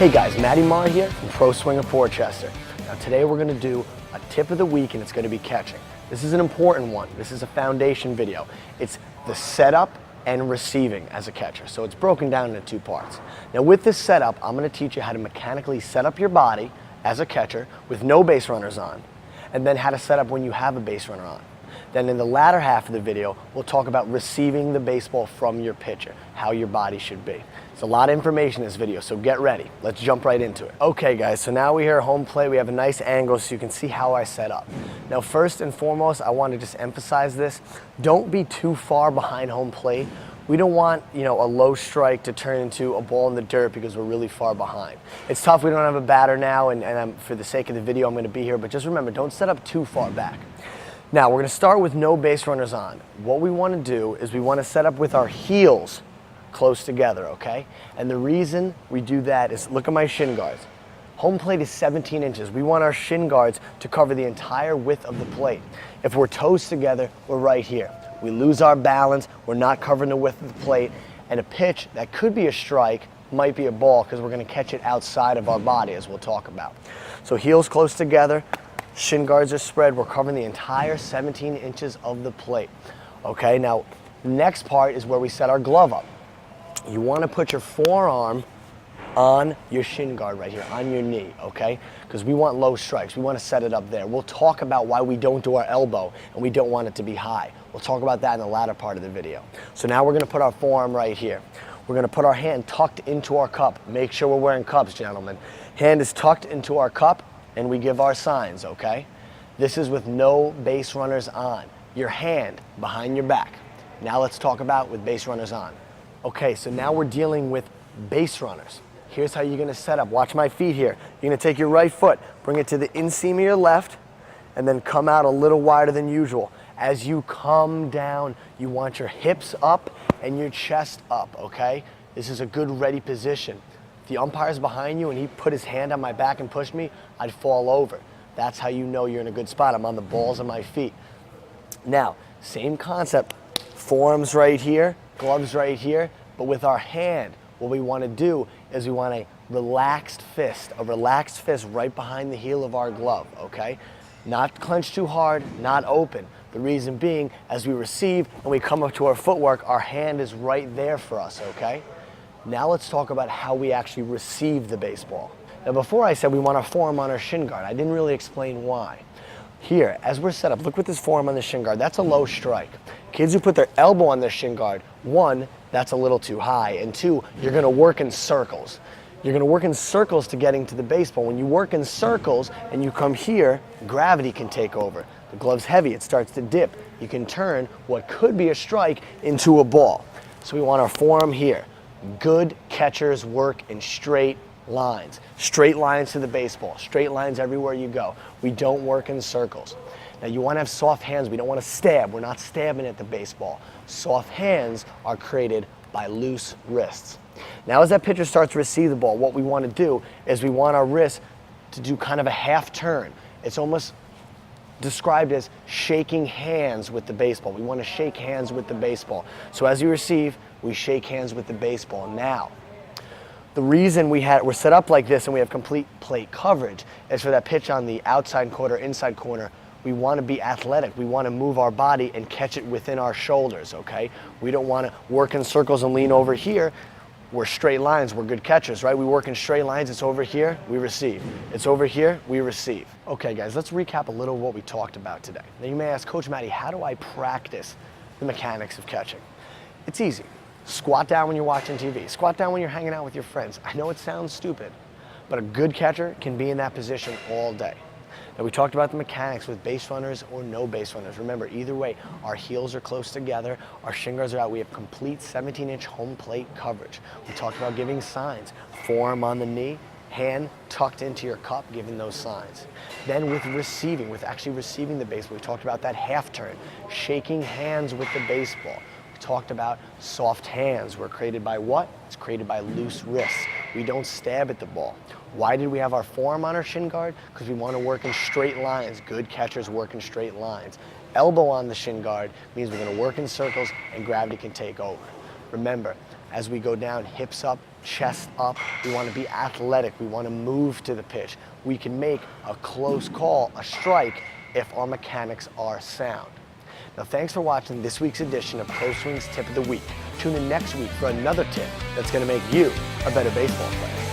Hey guys, Matty Marr here from ProSwing of Portchester. Now today we're going to do a tip of the week and it's going to be catching. This is an important one. This is a foundation video. It's the setup and receiving as a catcher. So it's broken down into two parts. Now with this setup, I'm going to teach you how to mechanically set up your body as a catcher with no base runners on, and then how to set up when you have a base runner on. Then in the latter half of the video, we'll talk about receiving the baseball from your pitcher, how your body should be. It's a lot of information in this video, so get ready. Let's jump right into it. Okay guys, so now we're here at home plate. We have a nice angle so you can see how I set up. Now first and foremost, I want to just emphasize this. Don't be too far behind home plate. We don't want, a low strike to turn into a ball in the dirt because we're really far behind. It's tough, we don't have a batter now, and for the sake of the video, I'm going to be here, but just remember, don't set up too far back. Now, we're going to start with no base runners on. What we want to do is we want to set up with our heels close together, okay? And the reason we do that is, look at my shin guards. Home plate is 17 inches. We want our shin guards to cover the entire width of the plate. If we're toes together, we're right here. We lose our balance, we're not covering the width of the plate, and a pitch that could be a strike might be a ball because we're going to catch it outside of our body, as we'll talk about. So heels close together, shin guards are spread, we're covering the entire 17 inches of the plate. Okay, now the next part is where we set our glove up. You want to put your forearm on your shin guard right here, on your knee, okay? Because we want low strikes, we want to set it up there. We'll talk about why we don't do our elbow and we don't want it to be high. We'll talk about that in the latter part of the video. So now we're going to put our forearm right here. We're going to put our hand tucked into our cup. Make sure we're wearing cups, gentlemen. Hand is tucked into our cup and we give our signs, okay? This is with no base runners on. Your hand behind your back. Now let's talk about with base runners on. Okay, so now we're dealing with base runners. Here's how you're gonna set up. Watch my feet here. You're gonna take your right foot, bring it to the inseam of your left, and then come out a little wider than usual. As you come down, you want your hips up and your chest up, okay? This is a good ready position. If the umpire's behind you and he put his hand on my back and pushed me, I'd fall over. That's how you know you're in a good spot. I'm on the balls of my feet. Now, same concept, forearms right here, gloves right here, but with our hand, what we want to do is we want a relaxed fist right behind the heel of our glove, okay? Not clenched too hard, not open. The reason being, as we receive and we come up to our footwork, our hand is right there for us, okay? Now let's talk about how we actually receive the baseball. Now before I said we want our forearm on our shin guard, I didn't really explain why. Here, as we're set up, look with this forearm on the shin guard, that's a low strike. Kids who put their elbow on their shin guard, one, that's a little too high, and two, you're gonna work in circles. You're gonna work in circles to getting to the baseball. When you work in circles and you come here, gravity can take over. The glove's heavy, it starts to dip. You can turn what could be a strike into a ball. So we want our forearm here. Good catchers work in straight lines. Straight lines to the baseball. Straight lines everywhere you go. We don't work in circles. Now you want to have soft hands. We don't want to stab. We're not stabbing at the baseball. Soft hands are created by loose wrists. Now as that pitcher starts to receive the ball, what we want to do is we want our wrist to do kind of a half turn. It's almost described as shaking hands with the baseball. We want to shake hands with the baseball. So as you receive, we shake hands with the baseball. Now, the reason we're set up like this and we have complete plate coverage is for that pitch on the outside corner, inside corner. We want to be athletic. We want to move our body and catch it within our shoulders, okay? We don't want to work in circles and lean over here. We're straight lines, we're good catchers, right? We work in straight lines, it's over here, we receive. It's over here, we receive. Okay guys, let's recap a little of what we talked about today. Now you may ask, Coach Matty, how do I practice the mechanics of catching? It's easy. Squat down when you're watching TV. Squat down when you're hanging out with your friends. I know it sounds stupid, but a good catcher can be in that position all day. Now we talked about the mechanics with base runners or no base runners. Remember, either way, our heels are close together, our shin guards are out, we have complete 17-inch home plate coverage. We talked about giving signs, forearm on the knee, hand tucked into your cup, giving those signs. Then with receiving, with actually receiving the baseball, we talked about that half turn, shaking hands with the baseball. We talked about soft hands were created by what? It's created by loose wrists. We don't stab at the ball. Why did we have our forearm on our shin guard? Because we want to work in straight lines. Good catchers work in straight lines. Elbow on the shin guard means we're going to work in circles and gravity can take over. Remember, as we go down, hips up, chest up, we want to be athletic. We want to move to the pitch. We can make a close call, a strike, if our mechanics are sound. Now, thanks for watching this week's edition of ProSwing's Tip of the Week. Tune in next week for another tip that's going to make you a better baseball player.